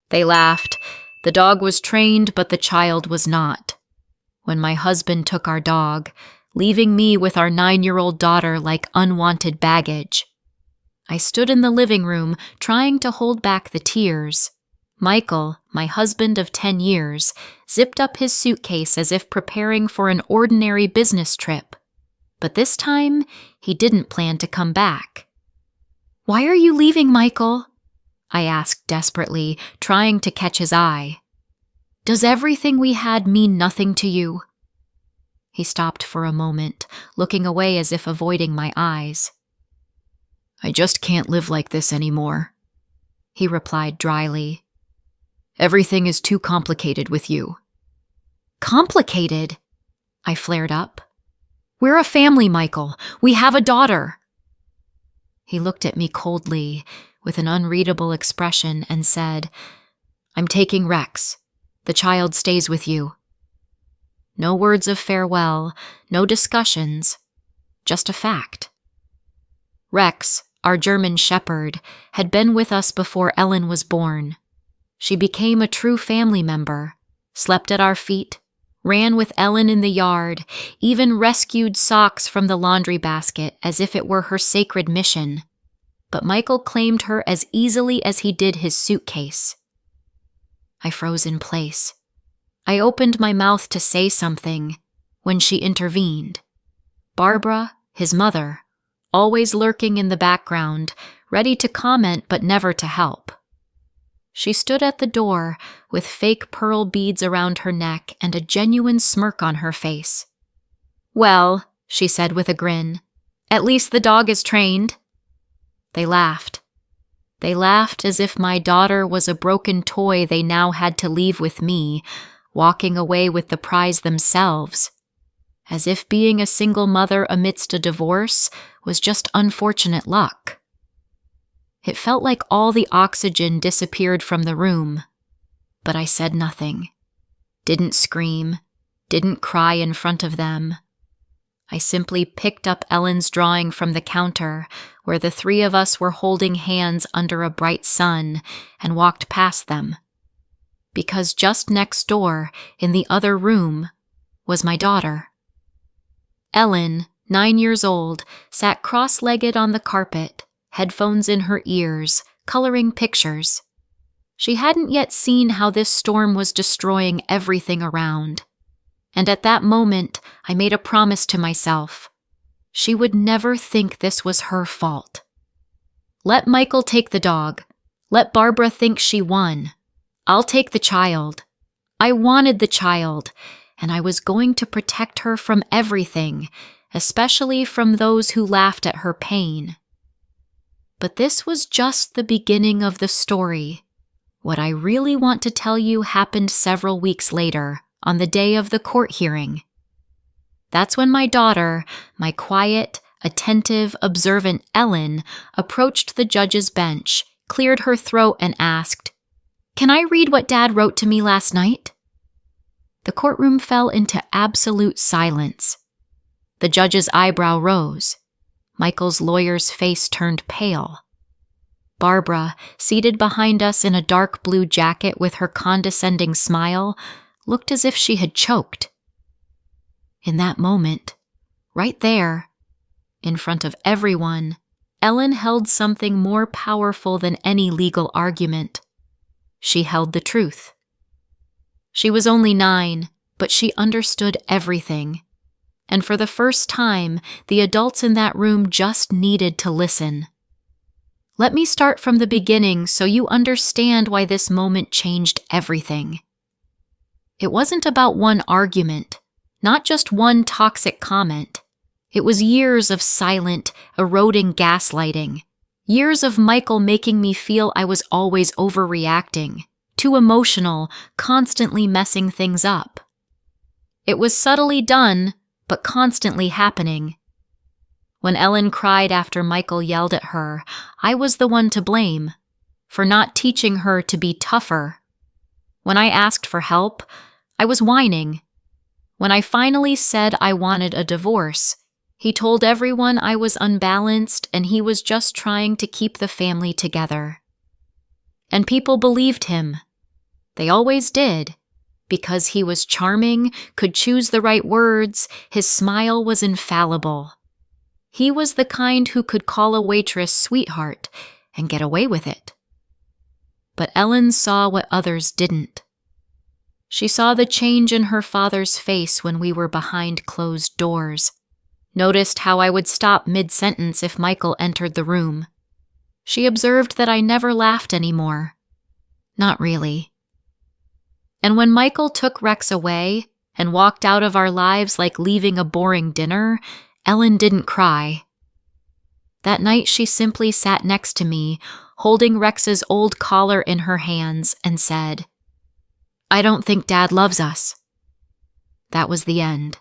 They laughed. The dog was trained, but the child was not. When my husband took our dog, leaving me with our 9-year-old daughter like unwanted baggage, I stood in the living room trying to hold back the tears. Michael, my husband of 10 years, zipped up his suitcase as if preparing for an ordinary business trip. But this time, he didn't plan to come back. "Why are you leaving, Michael?" I asked desperately, trying to catch his eye. "Does everything we had mean nothing to you?" He stopped for a moment, looking away as if avoiding my eyes. "I just can't live like this anymore," he replied dryly. "Everything is too complicated with you." "Complicated?" I flared up. "We're a family, Michael. We have a daughter." He looked at me coldly, with an unreadable expression, and said, "I'm taking Rex. The child stays with you." No words of farewell, no discussions, just a fact. Rex, our German shepherd, had been with us before Ellen was born. She became a true family member, slept at our feet, ran with Ellen in the yard, even rescued socks from the laundry basket as if it were her sacred mission. But Michael claimed her as easily as he did his suitcase. I froze in place. I opened my mouth to say something when she intervened. Barbara, his mother, always lurking in the background, ready to comment but never to help. She stood at the door with fake pearl beads around her neck and a genuine smirk on her face. "Well," she said with a grin, "at least the dog is trained." They laughed. They laughed as if my daughter was a broken toy they now had to leave with me, walking away with the prize themselves. As if being a single mother amidst a divorce was just unfortunate luck. It felt like all the oxygen disappeared from the room, but I said nothing. Didn't scream, didn't cry in front of them. I simply picked up Ellen's drawing from the counter, where the 3 of us were holding hands under a bright sun, and walked past them. Because just next door, in the other room, was my daughter. Ellen, 9 years old, sat cross-legged on the carpet, headphones in her ears, coloring pictures. She hadn't yet seen how this storm was destroying everything around. And at that moment, I made a promise to myself. She would never think this was her fault. Let Michael take the dog. Let Barbara think she won. I'll take the child. I wanted the child, and I was going to protect her from everything, especially from those who laughed at her pain. But this was just the beginning of the story. What I really want to tell you happened several weeks later, on the day of the court hearing. That's when my daughter, my quiet, attentive, observant Ellen, approached the judge's bench, cleared her throat, and asked, "Can I read what Dad wrote to me last night?" The courtroom fell into absolute silence. The judge's eyebrow rose. Michael's lawyer's face turned pale. Barbara, seated behind us in a dark blue jacket with her condescending smile, looked as if she had choked. In that moment, right there, in front of everyone, Ellen held something more powerful than any legal argument. She held the truth. She was only 9, but she understood everything. And for the first time, the adults in that room just needed to listen. Let me start from the beginning so you understand why this moment changed everything. It wasn't about one argument, not just one toxic comment. It was years of silent, eroding gaslighting. Years of Michael making me feel I was always overreacting, too emotional, constantly messing things up. It was subtly done, but constantly happening. When Ellen cried after Michael yelled at her, I was the one to blame, for not teaching her to be tougher. When I asked for help, I was whining. When I finally said I wanted a divorce, he told everyone I was unbalanced and he was just trying to keep the family together. And people believed him. They always did. Because he was charming, could choose the right words, his smile was infallible. He was the kind who could call a waitress sweetheart and get away with it. But Ellen saw what others didn't. She saw the change in her father's face when we were behind closed doors, noticed how I would stop mid-sentence if Michael entered the room. She observed that I never laughed anymore. Not really. And when Michael took Rex away and walked out of our lives like leaving a boring dinner, Ellen didn't cry. That night she simply sat next to me, holding Rex's old collar in her hands, and said, "I don't think Dad loves us." That was the end,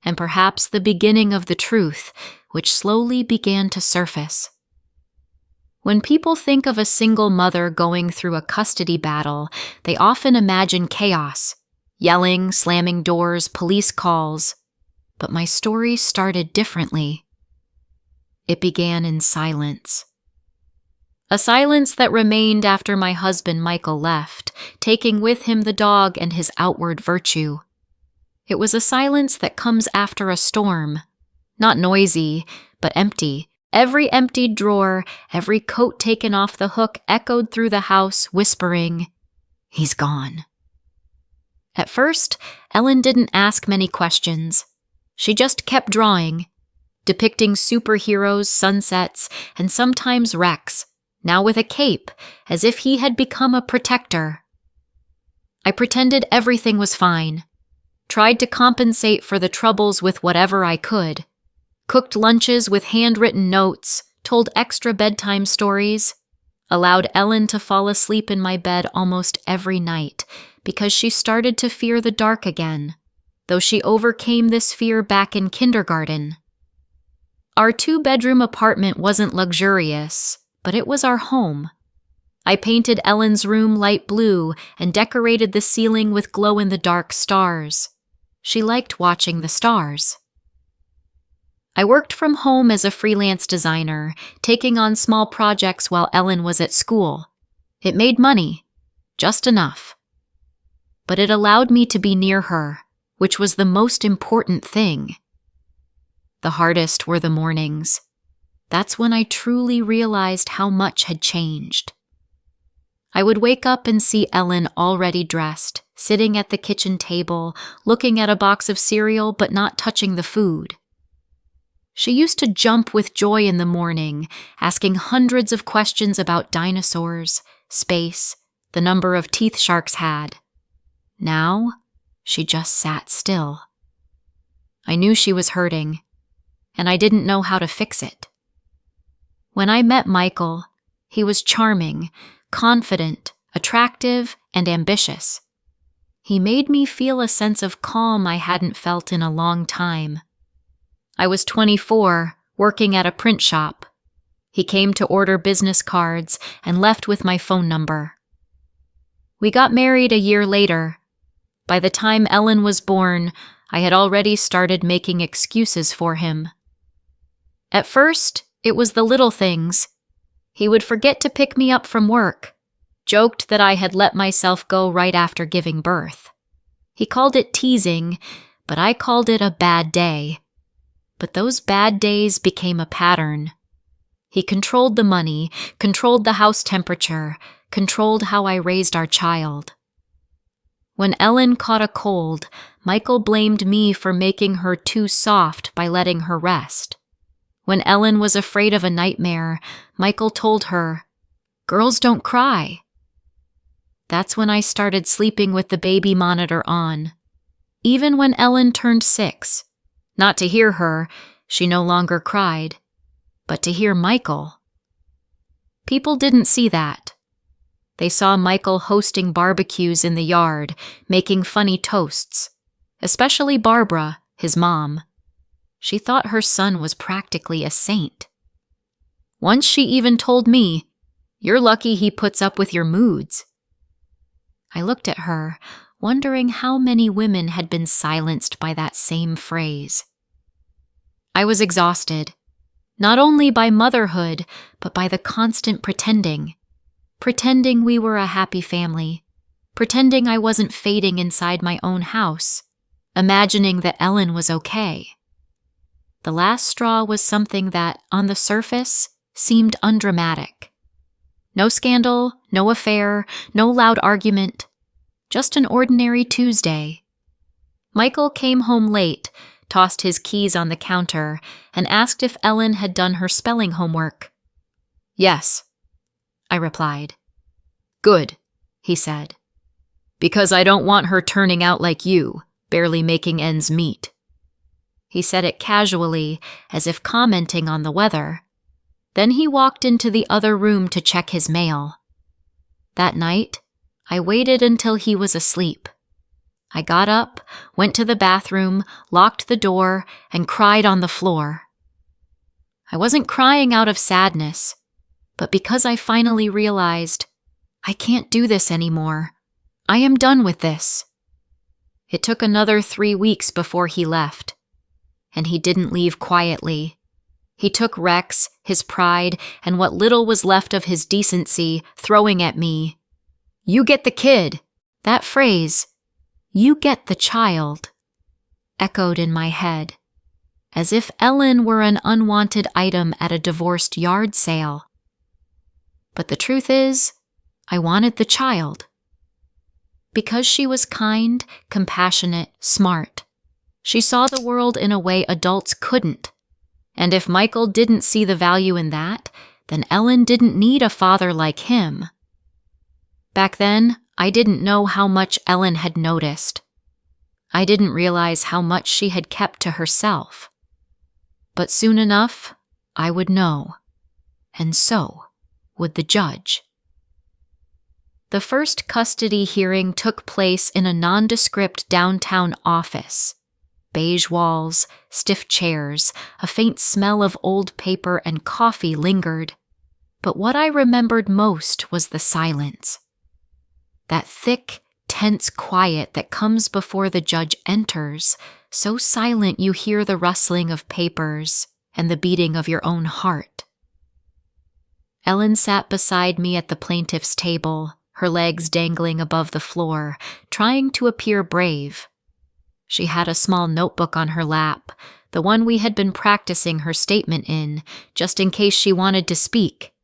and perhaps the beginning of the truth, which slowly began to surface. When people think of a single mother going through a custody battle, they often imagine chaos, yelling, slamming doors, police calls. But my story started differently. It began in silence. A silence that remained after my husband Michael left, taking with him the dog and his outward virtue. It was a silence that comes after a storm, not noisy, but empty. Every emptied drawer, every coat taken off the hook echoed through the house, whispering, "He's gone." At first, Ellen didn't ask many questions. She just kept drawing, depicting superheroes, sunsets, and sometimes Rex, now with a cape, as if he had become a protector. I pretended everything was fine, tried to compensate for the troubles with whatever I could, cooked lunches with handwritten notes, told extra bedtime stories, allowed Ellen to fall asleep in my bed almost every night because she started to fear the dark again, though she overcame this fear back in kindergarten. Our 2-bedroom apartment wasn't luxurious, but it was our home. I painted Ellen's room light blue and decorated the ceiling with glow-in-the-dark stars. She liked watching the stars. I worked from home as a freelance designer, taking on small projects while Ellen was at school. It made money, just enough. But it allowed me to be near her, which was the most important thing. The hardest were the mornings. That's when I truly realized how much had changed. I would wake up and see Ellen already dressed, sitting at the kitchen table, looking at a box of cereal but not touching the food. She used to jump with joy in the morning, asking hundreds of questions about dinosaurs, space, the number of teeth sharks had. Now, she just sat still. I knew she was hurting, and I didn't know how to fix it. When I met Michael, he was charming, confident, attractive, and ambitious. He made me feel a sense of calm I hadn't felt in a long time. I was 24, working at a print shop. He came to order business cards and left with my phone number. We got married a year later. By the time Ellen was born, I had already started making excuses for him. At first, it was the little things. He would forget to pick me up from work, joked that I had let myself go right after giving birth. He called it teasing, but I called it a bad day. But those bad days became a pattern. He controlled the money, controlled the house temperature, controlled how I raised our child. When Ellen caught a cold, Michael blamed me for making her too soft by letting her rest. When Ellen was afraid of a nightmare, Michael told her, "Girls don't cry." That's when I started sleeping with the baby monitor on. Even when Ellen turned 6, not to hear her, she no longer cried, but to hear Michael. People didn't see that. They saw Michael hosting barbecues in the yard, making funny toasts, especially Barbara, his mom. She thought her son was practically a saint. Once she even told me, "You're lucky he puts up with your moods." I looked at her, wondering how many women had been silenced by that same phrase. I was exhausted, not only by motherhood, but by the constant pretending we were a happy family, pretending I wasn't fading inside my own house, imagining that Ellen was okay. The last straw was something that, on the surface, seemed undramatic. No scandal, no affair, no loud argument, just an ordinary Tuesday. Michael came home late, tossed his keys on the counter, and asked if Ellen had done her spelling homework. "Yes," I replied. "Good," he said. "Because I don't want her turning out like you, barely making ends meet." He said it casually, as if commenting on the weather. Then he walked into the other room to check his mail. That night, I waited until he was asleep. I got up, went to the bathroom, locked the door, and cried on the floor. I wasn't crying out of sadness, but because I finally realized, I can't do this anymore. I am done with this. It took another 3 weeks before he left. And he didn't leave quietly. He took Rex, his pride, and what little was left of his decency, throwing at me. "You get the kid." That phrase, "you get the child," echoed in my head, as if Ellen were an unwanted item at a divorced yard sale. But the truth is, I wanted the child. Because she was kind, compassionate, smart. She saw the world in a way adults couldn't. And if Michael didn't see the value in that, then Ellen didn't need a father like him. Back then, I didn't know how much Ellen had noticed. I didn't realize how much she had kept to herself. But soon enough, I would know. And so would the judge. The first custody hearing took place in a nondescript downtown office. Beige walls, stiff chairs, a faint smell of old paper and coffee lingered. But what I remembered most was the silence. That thick, tense quiet that comes before the judge enters, so silent you hear the rustling of papers and the beating of your own heart. Ellen sat beside me at the plaintiff's table, her legs dangling above the floor, trying to appear brave. She had a small notebook on her lap, the one we had been practicing her statement in, just in case she wanted to speak.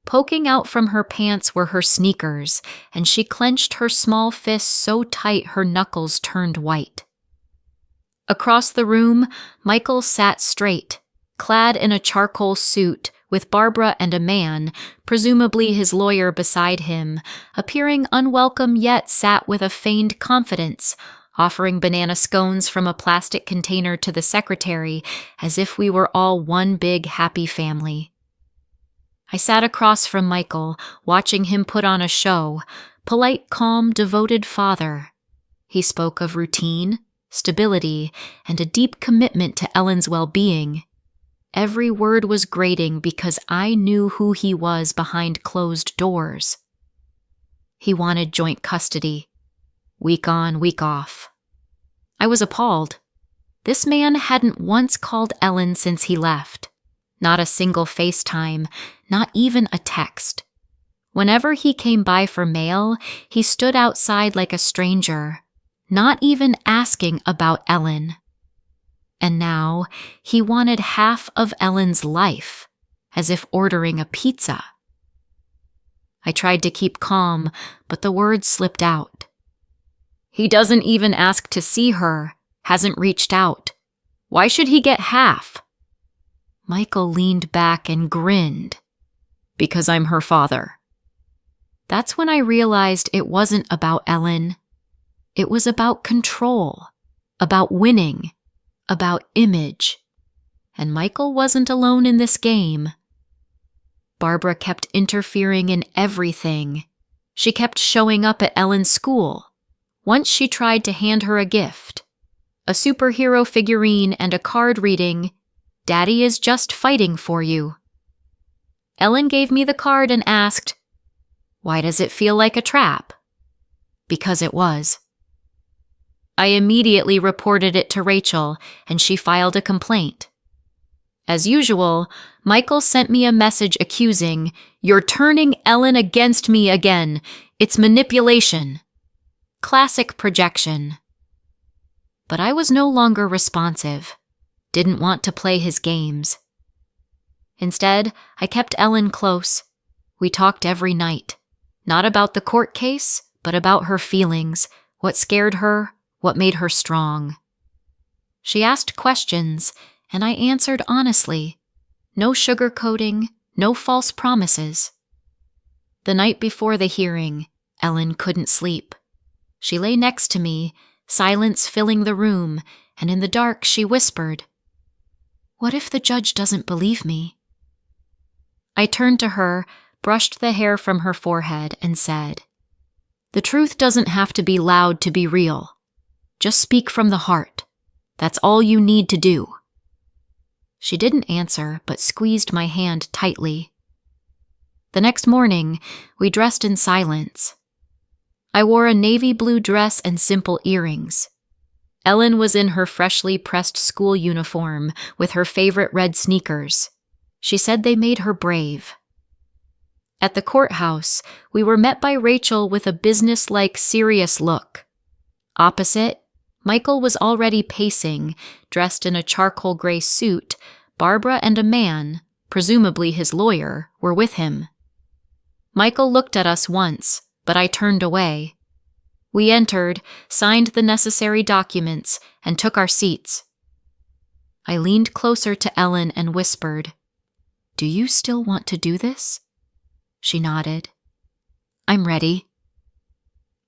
Poking out from her pants were her sneakers, and she clenched her small fists so tight her knuckles turned white. Across the room, Michael sat straight, clad in a charcoal suit, with Barbara and a man, presumably his lawyer beside him, appearing unwelcome yet sat with a feigned confidence, offering banana scones from a plastic container to the secretary as if we were all one big happy family. I sat across from Michael, watching him put on a show, polite, calm, devoted father. He spoke of routine, stability, and a deep commitment to Ellen's well-being. Every word was grating because I knew who he was behind closed doors. He wanted joint custody. Week on, week off. I was appalled. This man hadn't once called Ellen since he left. Not a single FaceTime, not even a text. Whenever he came by for mail, he stood outside like a stranger, not even asking about Ellen. And now, he wanted half of Ellen's life, as if ordering a pizza. I tried to keep calm, but the words slipped out. He doesn't even ask to see her, hasn't reached out. Why should he get half? Michael leaned back and grinned. Because I'm her father. That's when I realized it wasn't about Ellen. It was about control, about winning, about image. And Michael wasn't alone in this game. Barbara kept interfering in everything. She kept showing up at Ellen's school. Once she tried to hand her a gift. A superhero figurine and a card reading, "Daddy is just fighting for you." Ellen gave me the card and asked, "Why does it feel like a trap?" Because it was. I immediately reported it to Rachel, and she filed a complaint. As usual, Michael sent me a message accusing, "You're turning Ellen against me again. It's manipulation." Classic projection. But I was no longer responsive, didn't want to play his games. Instead, I kept Ellen close. We talked every night, not about the court case, but about her feelings, what scared her, what made her strong. She asked questions, and I answered honestly. No sugarcoating, no false promises. The night before the hearing, Ellen couldn't sleep. She lay next to me, silence filling the room, and in the dark she whispered, "What if the judge doesn't believe me?" I turned to her, brushed the hair from her forehead, and said, "The truth doesn't have to be loud to be real. Just speak from the heart. That's all you need to do." She didn't answer, but squeezed my hand tightly. The next morning, we dressed in silence. I wore a navy blue dress and simple earrings. Ellen was in her freshly pressed school uniform with her favorite red sneakers. She said they made her brave. At the courthouse, we were met by Rachel with a business-like, serious look. Opposite, Michael was already pacing, dressed in a charcoal gray suit. Barbara and a man, presumably his lawyer, were with him. Michael looked at us once, but I turned away. We entered, signed the necessary documents, and took our seats. I leaned closer to Ellen and whispered, "Do you still want to do this?" She nodded. "I'm ready."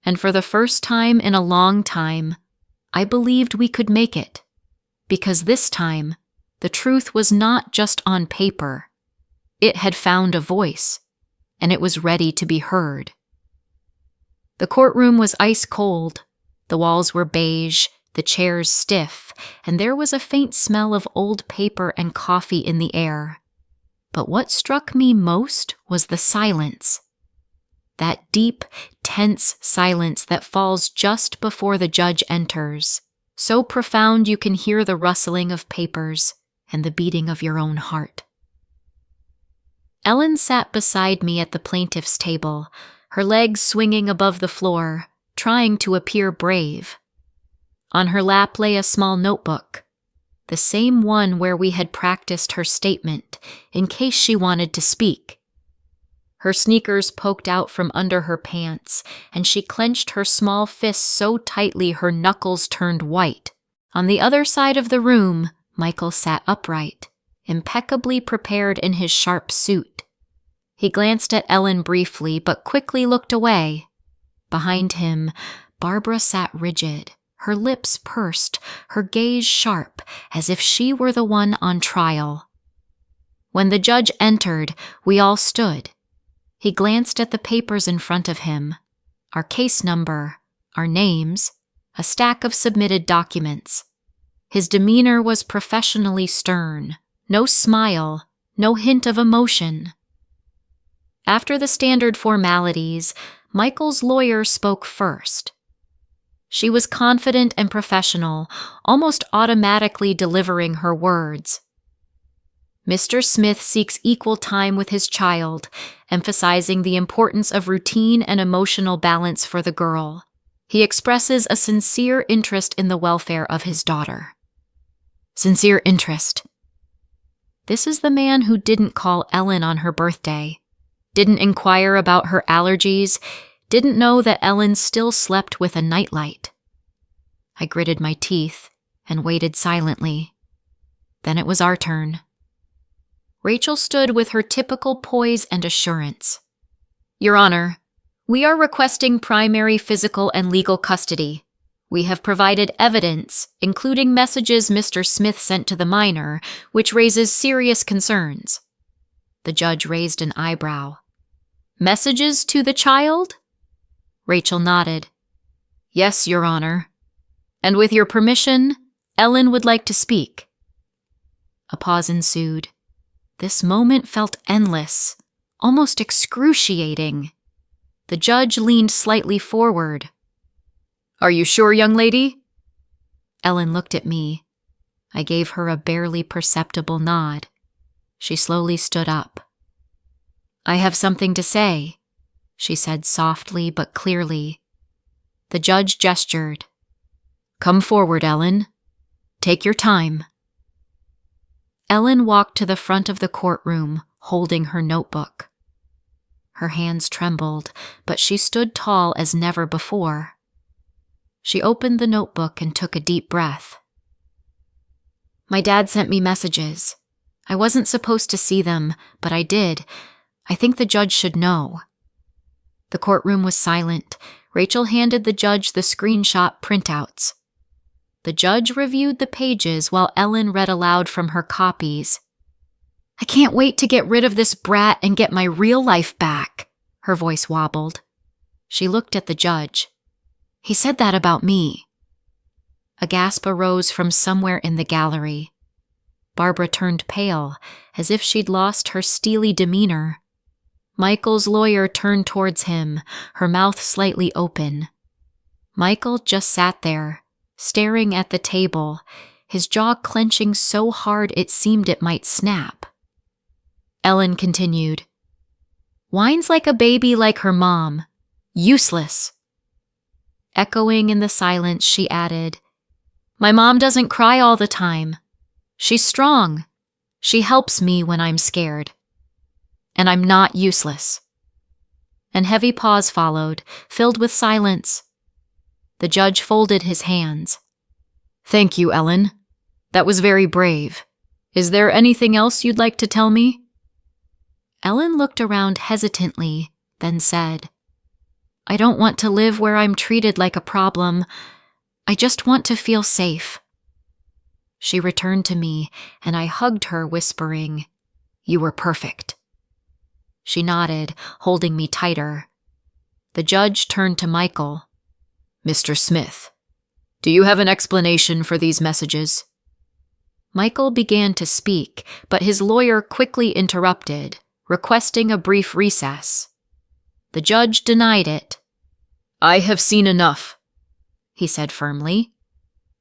And for the first time in a long time, I believed we could make it, because this time, the truth was not just on paper. It had found a voice, and it was ready to be heard. The courtroom was ice cold. The walls were beige, the chairs stiff, and there was a faint smell of old paper and coffee in the air. But what struck me most was the silence. That deep, tense silence that falls just before the judge enters, so profound you can hear the rustling of papers and the beating of your own heart. Ellen sat beside me at the plaintiff's table, her legs swinging above the floor, trying to appear brave. On her lap lay a small notebook, the same one where we had practiced her statement in case she wanted to speak. Her sneakers poked out from under her pants, and she clenched her small fists so tightly her knuckles turned white. On the other side of the room, Michael sat upright, impeccably prepared in his sharp suit. He glanced at Ellen briefly, but quickly looked away. Behind him, Barbara sat rigid, her lips pursed, her gaze sharp, as if she were the one on trial. When the judge entered, we all stood. He glanced at the papers in front of him, our case number, our names, a stack of submitted documents. His demeanor was professionally stern, no smile, no hint of emotion. After the standard formalities, Michael's lawyer spoke first. She was confident and professional, almost automatically delivering her words. Mr. Smith seeks equal time with his child, emphasizing the importance of routine and emotional balance for the girl. He expresses a sincere interest in the welfare of his daughter. Sincere interest. This is the man who didn't call Ellen on her birthday, didn't inquire about her allergies, didn't know that Ellen still slept with a nightlight. I gritted my teeth and waited silently. Then it was our turn. Rachel stood with her typical poise and assurance. "Your Honor, we are requesting primary physical and legal custody. We have provided evidence, including messages Mr. Smith sent to the minor, which raises serious concerns." The judge raised an eyebrow. "Messages to the child?" Rachel nodded. "Yes, Your Honor. And with your permission, Ellen would like to speak." A pause ensued. This moment felt endless, almost excruciating. The judge leaned slightly forward. "Are you sure, young lady?" Ellen looked at me. I gave her a barely perceptible nod. She slowly stood up. "I have something to say," she said softly but clearly. The judge gestured. "Come forward, Ellen. Take your time." Ellen walked to the front of the courtroom, holding her notebook. Her hands trembled, but she stood tall as never before. She opened the notebook and took a deep breath. "My dad sent me messages. I wasn't supposed to see them, but I did. I think the judge should know." The courtroom was silent. Rachel handed the judge the screenshot printouts. The judge reviewed the pages while Ellen read aloud from her copies. "I can't wait to get rid of this brat and get my real life back," her voice wobbled. She looked at the judge. "He said that about me." A gasp arose from somewhere in the gallery. Barbara turned pale, as if she'd lost her steely demeanor. Michael's lawyer turned towards him, her mouth slightly open. Michael just sat there, staring at the table, his jaw clenching so hard it seemed it might snap. Ellen continued, "Whines like a baby like her mom. Useless." Echoing in the silence, she added, "My mom doesn't cry all the time. She's strong. She helps me when I'm scared. And I'm not useless." An heavy pause followed, filled with silence. The judge folded his hands. "Thank you, Ellen. That was very brave. Is there anything else you'd like to tell me?" Ellen looked around hesitantly, then said, "I don't want to live where I'm treated like a problem. I just want to feel safe." She returned to me, and I hugged her, whispering, "You were perfect." She nodded, holding me tighter. The judge turned to Michael. "Mr. Smith, do you have an explanation for these messages?" Michael began to speak, but his lawyer quickly interrupted, requesting a brief recess. The judge denied it. "I have seen enough," he said firmly.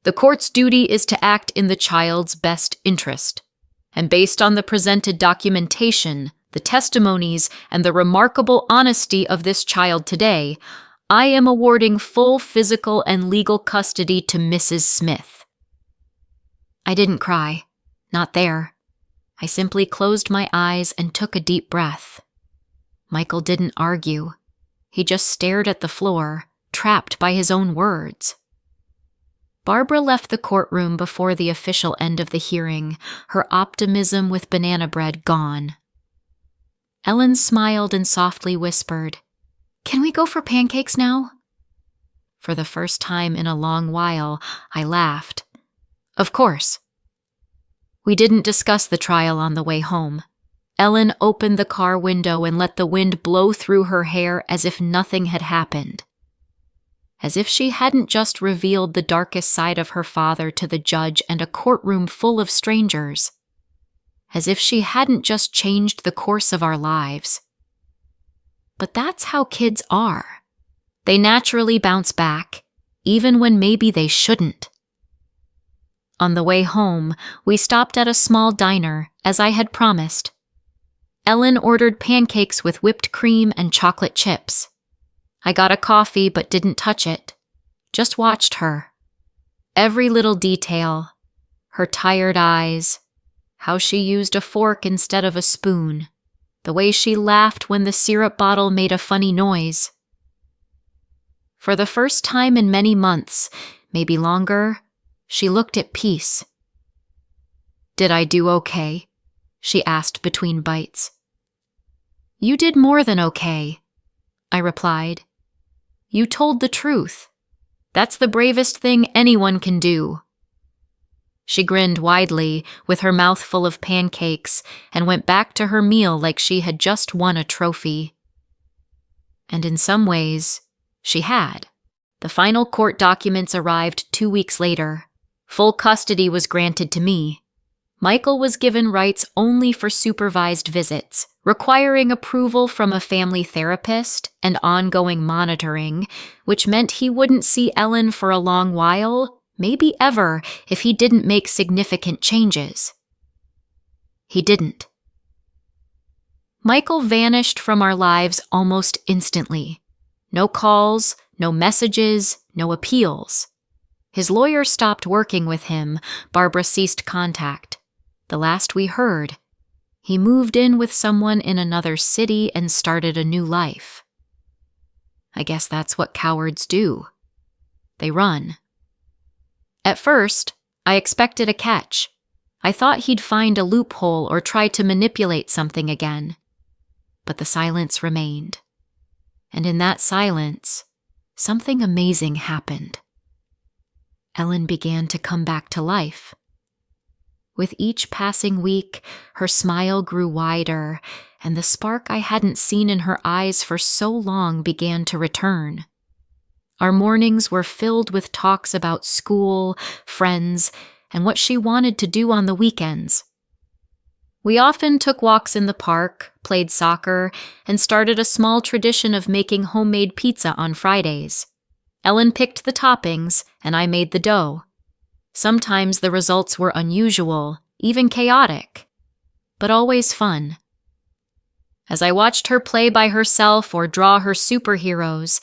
"The court's duty is to act in the child's best interest, and based on the presented documentation, the testimonies, and the remarkable honesty of this child today, I am awarding full physical and legal custody to Mrs. Smith." I didn't cry. Not there. I simply closed my eyes and took a deep breath. Michael didn't argue. He just stared at the floor, trapped by his own words. Barbara left the courtroom before the official end of the hearing, her optimism with banana bread gone. Ellen smiled and softly whispered, "Can we go for pancakes now?" For the first time in a long while, I laughed. "Of course." We didn't discuss the trial on the way home. Ellen opened the car window and let the wind blow through her hair as if nothing had happened. As if she hadn't just revealed the darkest side of her father to the judge and a courtroom full of strangers. As if she hadn't just changed the course of our lives. But that's how kids are. They naturally bounce back, even when maybe they shouldn't. On the way home, we stopped at a small diner, as I had promised. Ellen ordered pancakes with whipped cream and chocolate chips. I got a coffee but didn't touch it. Just watched her. Every little detail. Her tired eyes. How she used a fork instead of a spoon. The way she laughed when the syrup bottle made a funny noise. For the first time in many months, maybe longer, she looked at peace. "Did I do okay?" she asked between bites. "You did more than okay," I replied. "You told the truth. That's the bravest thing anyone can do." She grinned widely, with her mouth full of pancakes, and went back to her meal like she had just won a trophy. And in some ways, she had. The final court documents arrived 2 weeks later. Full custody was granted to me. Michael was given rights only for supervised visits, requiring approval from a family therapist and ongoing monitoring, which meant he wouldn't see Ellen for a long while, maybe ever, if he didn't make significant changes. He didn't. Michael vanished from our lives almost instantly. No calls, no messages, no appeals. His lawyer stopped working with him. Barbara ceased contact. The last we heard, he moved in with someone in another city and started a new life. I guess that's what cowards do. They run. At first, I expected a catch. I thought he'd find a loophole or try to manipulate something again. But the silence remained. And in that silence, something amazing happened. Ellen began to come back to life. With each passing week, her smile grew wider, and the spark I hadn't seen in her eyes for so long began to return. Our mornings were filled with talks about school, friends, and what she wanted to do on the weekends. We often took walks in the park, played soccer, and started a small tradition of making homemade pizza on Fridays. Ellen picked the toppings, and I made the dough. Sometimes the results were unusual, even chaotic, but always fun. As I watched her play by herself or draw her superheroes,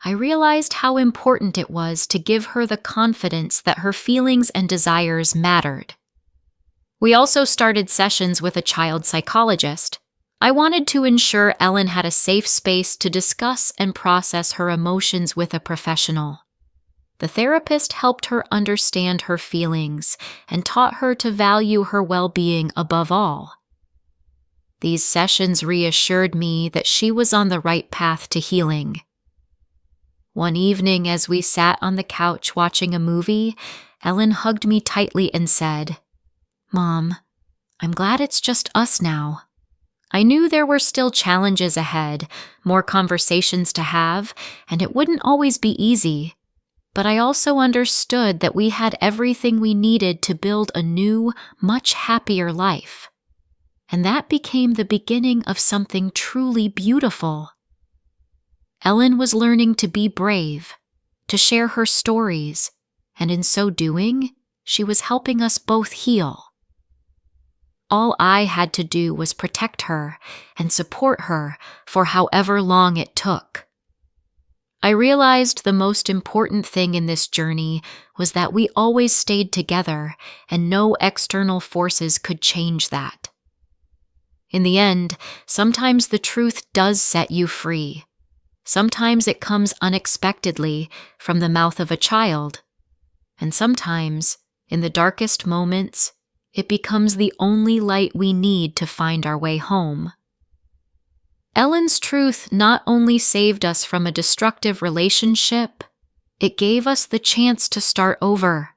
I realized how important it was to give her the confidence that her feelings and desires mattered. We also started sessions with a child psychologist. I wanted to ensure Ellen had a safe space to discuss and process her emotions with a professional. The therapist helped her understand her feelings and taught her to value her well-being above all. These sessions reassured me that she was on the right path to healing. One evening, as we sat on the couch watching a movie, Ellen hugged me tightly and said, "Mom, I'm glad it's just us now." I knew there were still challenges ahead, more conversations to have, and it wouldn't always be easy. But I also understood that we had everything we needed to build a new, much happier life. And that became the beginning of something truly beautiful. Ellen was learning to be brave, to share her stories, and in so doing, she was helping us both heal. All I had to do was protect her and support her for however long it took. I realized the most important thing in this journey was that we always stayed together and no external forces could change that. In the end, sometimes the truth does set you free. Sometimes it comes unexpectedly from the mouth of a child. And sometimes, in the darkest moments, it becomes the only light we need to find our way home. Ellen's truth not only saved us from a destructive relationship, it gave us the chance to start over,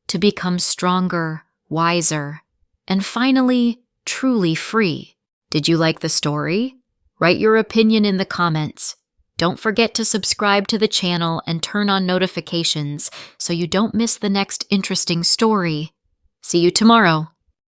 to become stronger, wiser, and finally, truly free. Did you like the story? Write your opinion in the comments. Don't forget to subscribe to the channel and turn on notifications so you don't miss the next interesting story. See you tomorrow.